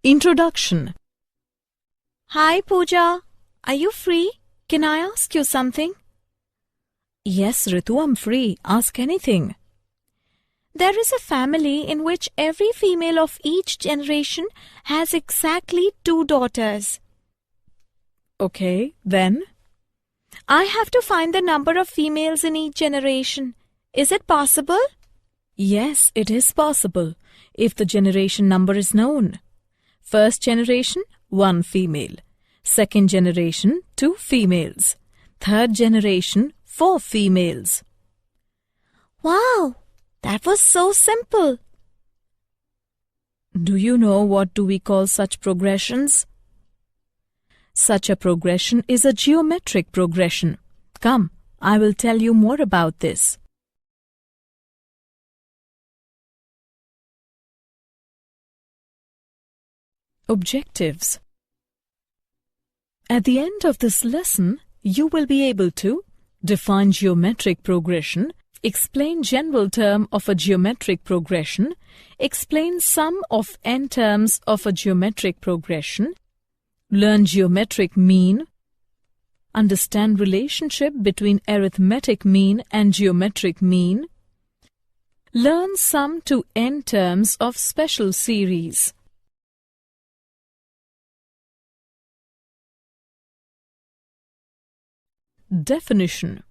Introduction. Hi Pooja, are you free? Can I ask you something? Yes, Ritu, I'm free. Ask anything. There is a family in which every female of each generation has exactly 2 daughters. Okay, then? I have to find the number of females in each generation. Is it possible? Yes, it is possible, if the generation number is known. First generation, 1 female. Second generation, 2 females. Third generation, 4 females. Wow, that was so simple. Do you know what do we call such progressions? Such a progression is a geometric progression. Come, I will tell you more about this. Objectives. At the end of this lesson, you will be able to define geometric progression, explain general term of a geometric progression, explain sum of n terms of a geometric progression, learn geometric mean, understand relationship between arithmetic mean and geometric mean, learn sum to n terms of special series. Definition.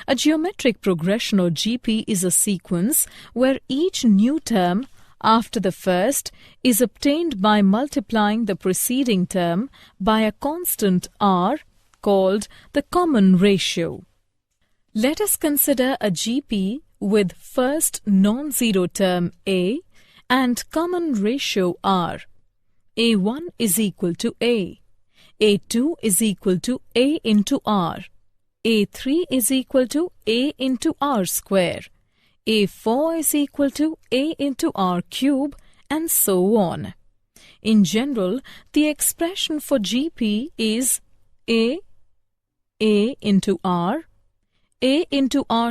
A geometric progression or GP is a sequence where each new term after the first is obtained by multiplying the preceding term by a constant r called the common ratio. Let us consider a GP with first non-zero term a and common ratio r. a1 is equal to a2 is equal to a into r, a3 is equal to a into r square, a4 is equal to a into r cube, and so on. In general, the expression for GP is a into r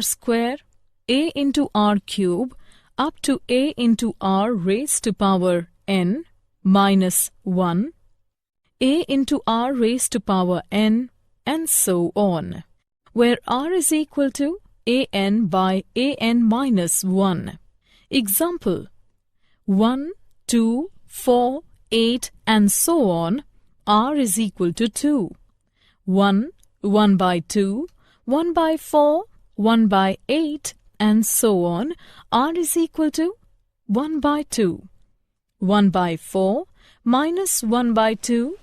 square, a into r cube, up to a into r raised to power n minus 1, a into r raised to power n, and so on, where r is equal to an by an minus 1. Example: 1, 2, 4, 8, and so on, r is equal to 2. 1, 1 by 2, 1 by 4, 1 by 8, and so on, r is equal to 1 by 2. 1 by 4, minus 1 by 2,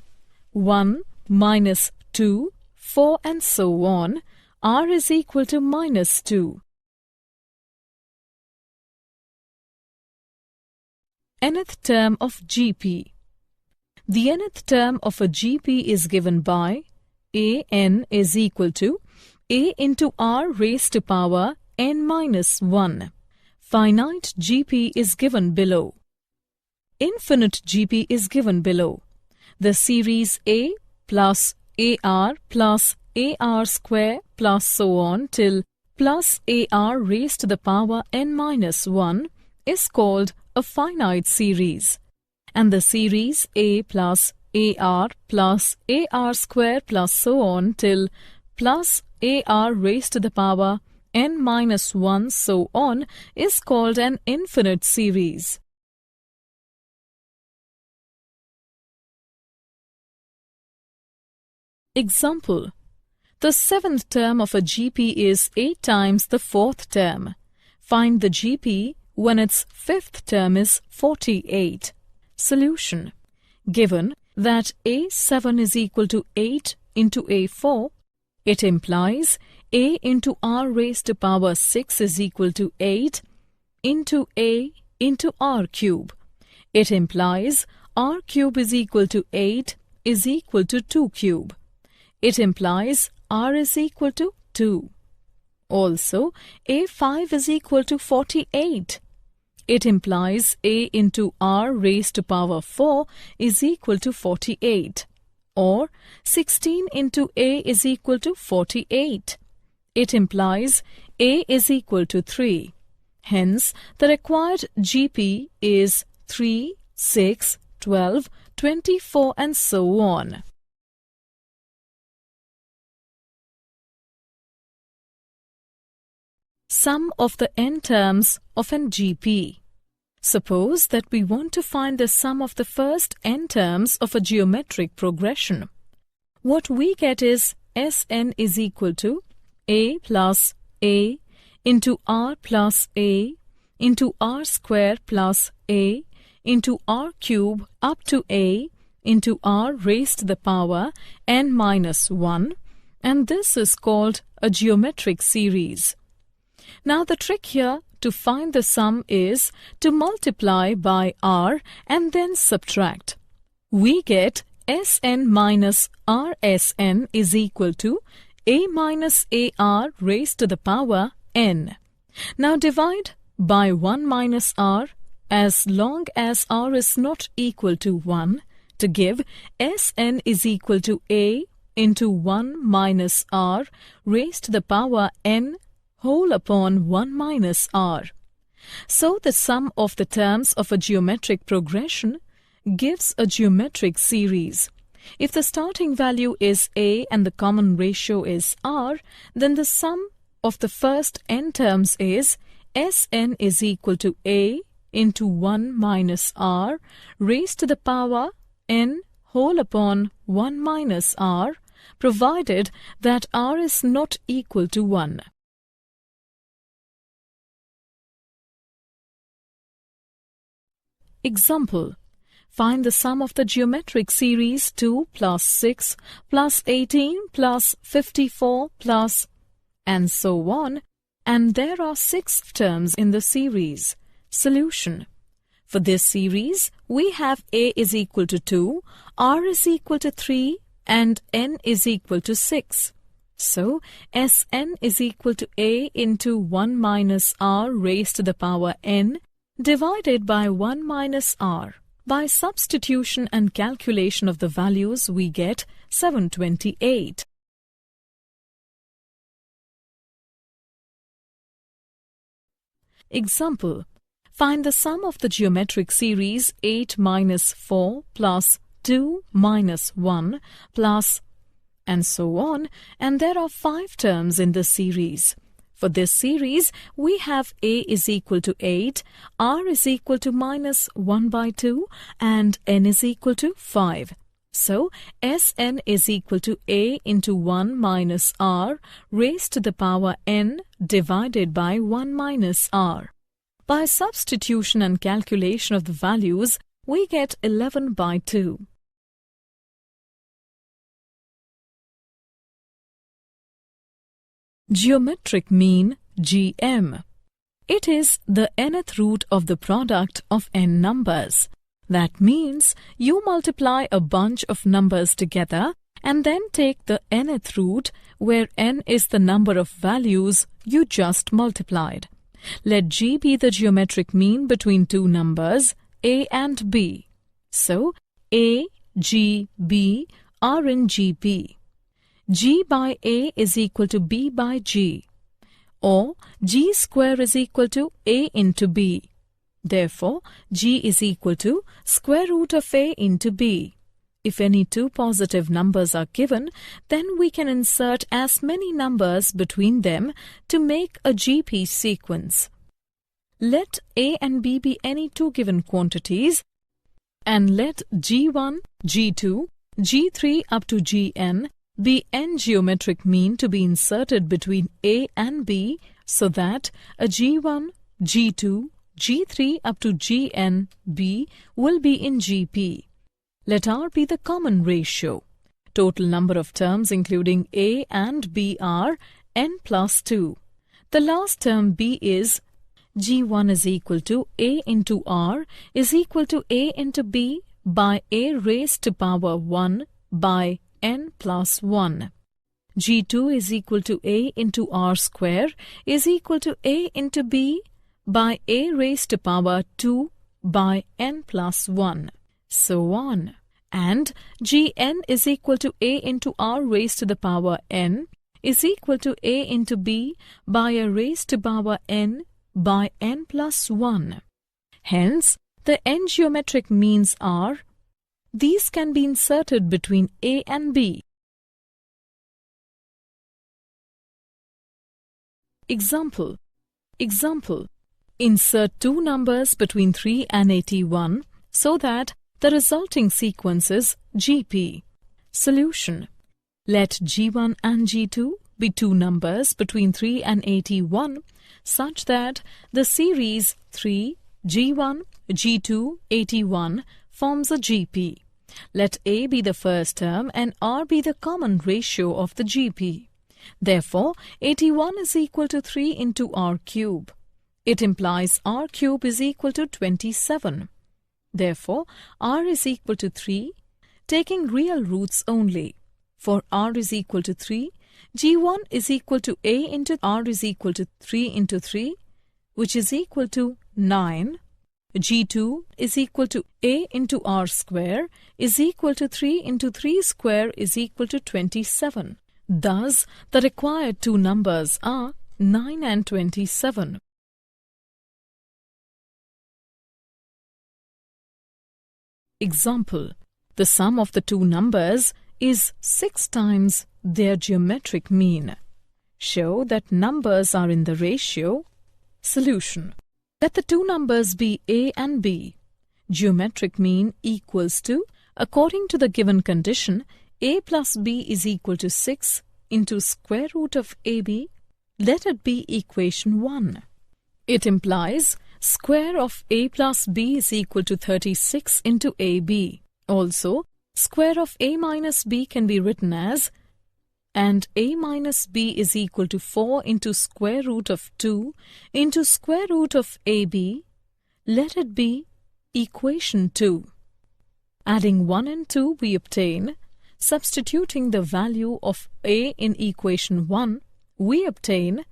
1 minus 2, 4, and so on, r is equal to minus 2. Nth term of GP. The nth term of a GP is given by an is equal to a into r raised to power n minus 1. Finite GP is given below. Infinite GP is given below. The series a plus ar plus ar square plus so on till plus ar raised to the power n minus 1 is called a finite series, and the series a plus ar square plus so on till plus ar raised to the power n minus 1 so on is called an infinite series. Example: the 7th term of a GP is 8 times the 4th term. Find the GP when its 5th term is 48. Solution: given that a7 is equal to 8 into a4, it implies a into r raised to power 6 is equal to 8 into a into r cube. It implies r cube is equal to 8 is equal to 2 cube. It implies r is equal to 2. Also, a5 is equal to 48. It implies a into r raised to power 4 is equal to 48. Or 16 into a is equal to 48. It implies a is equal to 3. Hence, the required GP is 3, 6, 12, 24 and so on. Sum of the n terms of an GP. Suppose that we want to find the sum of the first n terms of a geometric progression. What we get is Sn is equal to a plus a into r plus a into r square plus a into r cube up to a into r raised to the power n minus 1, and this is called a geometric series. Now the trick here to find the sum is to multiply by r and then subtract. We get Sn minus Rsn is equal to a minus ar raised to the power n. Now divide by 1 minus r as long as r is not equal to 1 to give Sn is equal to a into 1 minus r raised to the power n whole upon 1 minus r. So the sum of the terms of a geometric progression gives a geometric series. If the starting value is a and the common ratio is r, then the sum of the first n terms is Sn is equal to a into 1 minus r raised to the power n whole upon 1 minus r, provided that r is not equal to 1. Example. Find the sum of the geometric series 2 plus 6 plus 18 plus 54 plus and so on, and there are 6 terms in the series. Solution. For this series, we have a is equal to 2, r is equal to 3 and n is equal to 6. So, Sn is equal to a into 1 minus r raised to the power n divided by 1 minus r. By substitution and calculation of the values, we get 728. Example. Find the sum of the geometric series 8 minus 4 plus 2 minus 1 plus and so on, and there are 5 terms in the series. For this series, we have a is equal to 8, r is equal to minus 1 by 2, and n is equal to 5. So, Sn is equal to a into 1 minus r raised to the power n divided by 1 minus r. By substitution and calculation of the values, we get 11 by 2. Geometric mean, GM. It is the nth root of the product of n numbers. That means you multiply a bunch of numbers together and then take the nth root, where n is the number of values you just multiplied. Let G be the geometric mean between two numbers, a and b. So, a, g, b are in GP. G by a is equal to b by g, or g square is equal to a into b. Therefore, g is equal to square root of a into b. If any two positive numbers are given, then we can insert as many numbers between them to make a GP sequence. Let a and b be any two given quantities, and let g1, g2, g3 up to gn be n geometric mean to be inserted between a and b, so that a g1, g2, g3 up to gn b will be in GP. Let r be the common ratio. Total number of terms including a and b are n plus 2. The last term b is g1 is equal to a into r is equal to a into b by a raised to power 1 by n plus 1. g2 is equal to a into r square is equal to a into b by a raised to power 2 by n plus 1. So on. And gn is equal to a into r raised to the power n is equal to a into b by a raised to power n by n plus 1. Hence, the n geometric means are These can be inserted between A and B. Example. Insert two numbers between 3 and 81 so that the resulting sequence is GP. Solution. Let G1 and G2 be two numbers between 3 and 81 such that the series 3, G1, G2, 81 forms a GP. Let A be the first term and R be the common ratio of the GP. Therefore, 81 is equal to 3 into R cube. It implies R cube is equal to 27. Therefore, R is equal to 3, taking real roots only. For R is equal to 3, G1 is equal to A into R is equal to 3 into 3, which is equal to 9. G2 is equal to A into R square is equal to 3 into 3 square is equal to 27. Thus, the required two numbers are 9 and 27. Example. The sum of the two numbers is 6 times their geometric mean. Show that numbers are in the ratio. Solution. Let the two numbers be A and B. Geometric mean equals to, according to the given condition, A plus B is equal to 6 into square root of AB. Let it be equation 1. It implies square of A plus B is equal to 36 into AB. Also, square of A minus B can be written as, and A minus B is equal to 4 into square root of 2 into square root of AB. Let it be equation 2. Adding 1 and 2 we obtain, substituting the value of A in equation 1, we obtain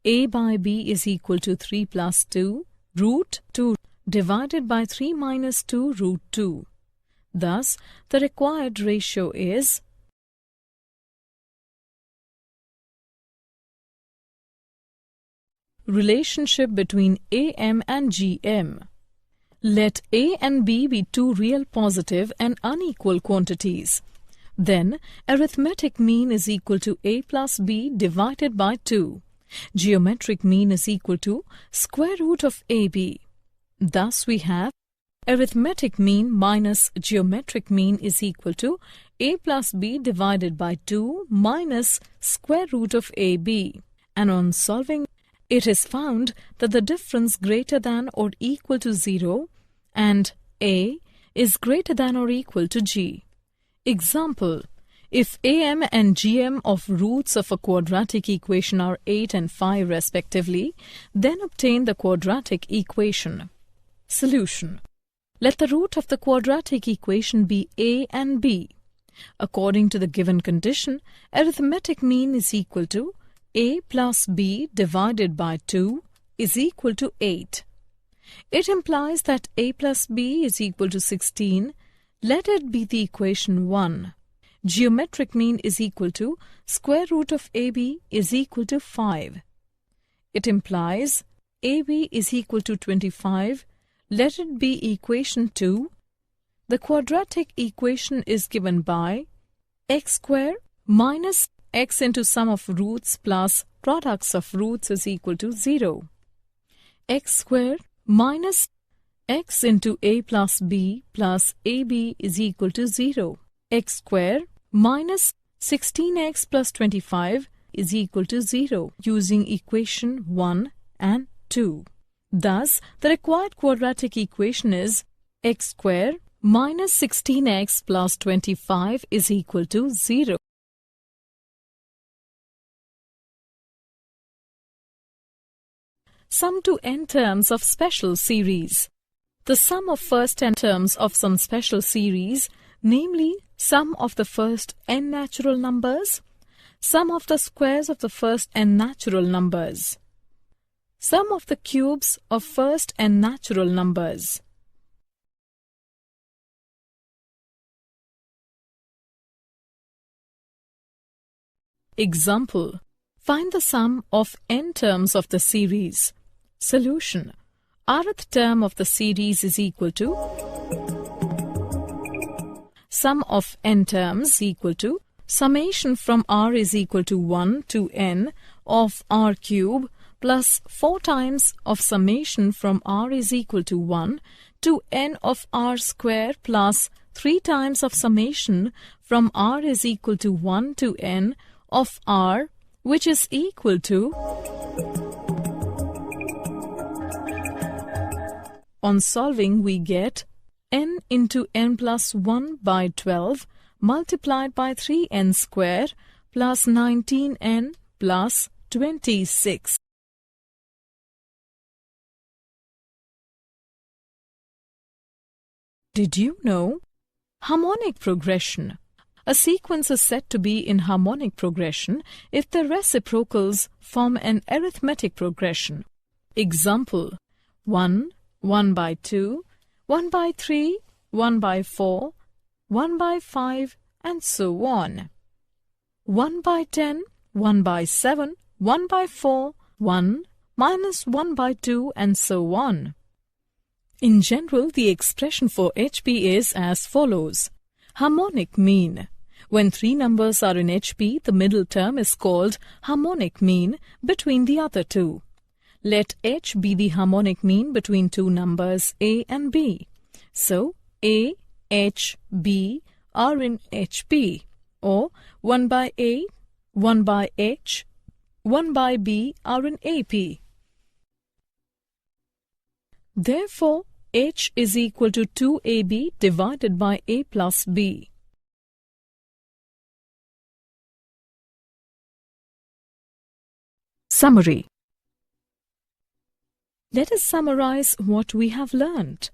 A by B is equal to 3 plus 2 root 2 divided by 3 minus 2 root 2. Thus, the required ratio is relationship between AM and GM. Let A and B be two real positive and unequal quantities. Then, arithmetic mean is equal to A plus B divided by 2. Geometric mean is equal to square root of AB. Thus, we have arithmetic mean minus geometric mean is equal to A plus B divided by 2 minus square root of AB. And on solving, it is found that the difference greater than or equal to 0 and A is greater than or equal to G. Example. If AM and GM of roots of a quadratic equation are 8 and 5 respectively, then obtain the quadratic equation. Solution. Let the root of the quadratic equation be A and B. According to the given condition, arithmetic mean is equal to A plus B divided by 2 is equal to 8. It implies that A plus B is equal to 16. Let it be the equation 1. Geometric mean is equal to square root of AB is equal to 5. It implies AB is equal to 25. Let it be equation 2. The quadratic equation is given by x square minus x into sum of roots plus products of roots is equal to 0. X square minus x into A plus B plus AB is equal to 0. X square minus 16x plus 25 is equal to 0 using equation 1 and 2. Thus, the required quadratic equation is x square minus 16x plus 25 is equal to 0. Sum to n terms of special series. The sum of first n terms of some special series, namely sum of the first n natural numbers, sum of the squares of the first n natural numbers, sum of the cubes of first n natural numbers. Example. Find the sum of n terms of the series. Solution. Rth term of the series is equal to sum of n terms equal to summation from r is equal to 1 to n of r cube plus 4 times of summation from r is equal to 1 to n of r square plus 3 times of summation from r is equal to 1 to n of r, which is equal to... On solving, we get n into n plus 1 by 12 multiplied by 3n square plus 19n plus 26. Did you know? Harmonic progression. A sequence is said to be in harmonic progression if the reciprocals form an arithmetic progression. Example: 1, 1 by 2, 1 by 3, 1 by 4, 1 by 5, and so on. 1 by 10, 1 by 7, 1 by 4, 1, minus 1 by 2, and so on. In general, the expression for HP is as follows. Harmonic mean. When 3 numbers are in HP, the middle term is called harmonic mean between the other two. Let H be the harmonic mean between 2 numbers A and B. So, A, H, B are in HP, or 1 by A, 1 by H, 1 by B are in AP. Therefore, H is equal to 2AB divided by A plus B. Summary. Let us summarize what we have learnt.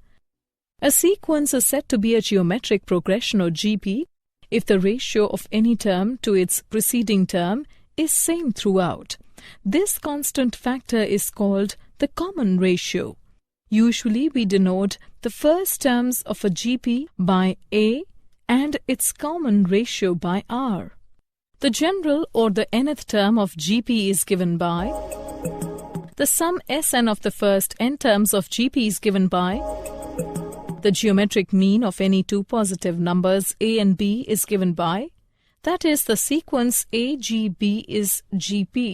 A sequence is said to be a geometric progression or GP if the ratio of any term to its preceding term is same throughout. This constant factor is called the common ratio. Usually we denote the first terms of a GP by A and its common ratio by R. The general or the nth term of GP is given by the sum Sn of the first n terms of GP is given by the geometric mean of any 2 positive numbers A and B is given by, that is, the sequence AGB is GP.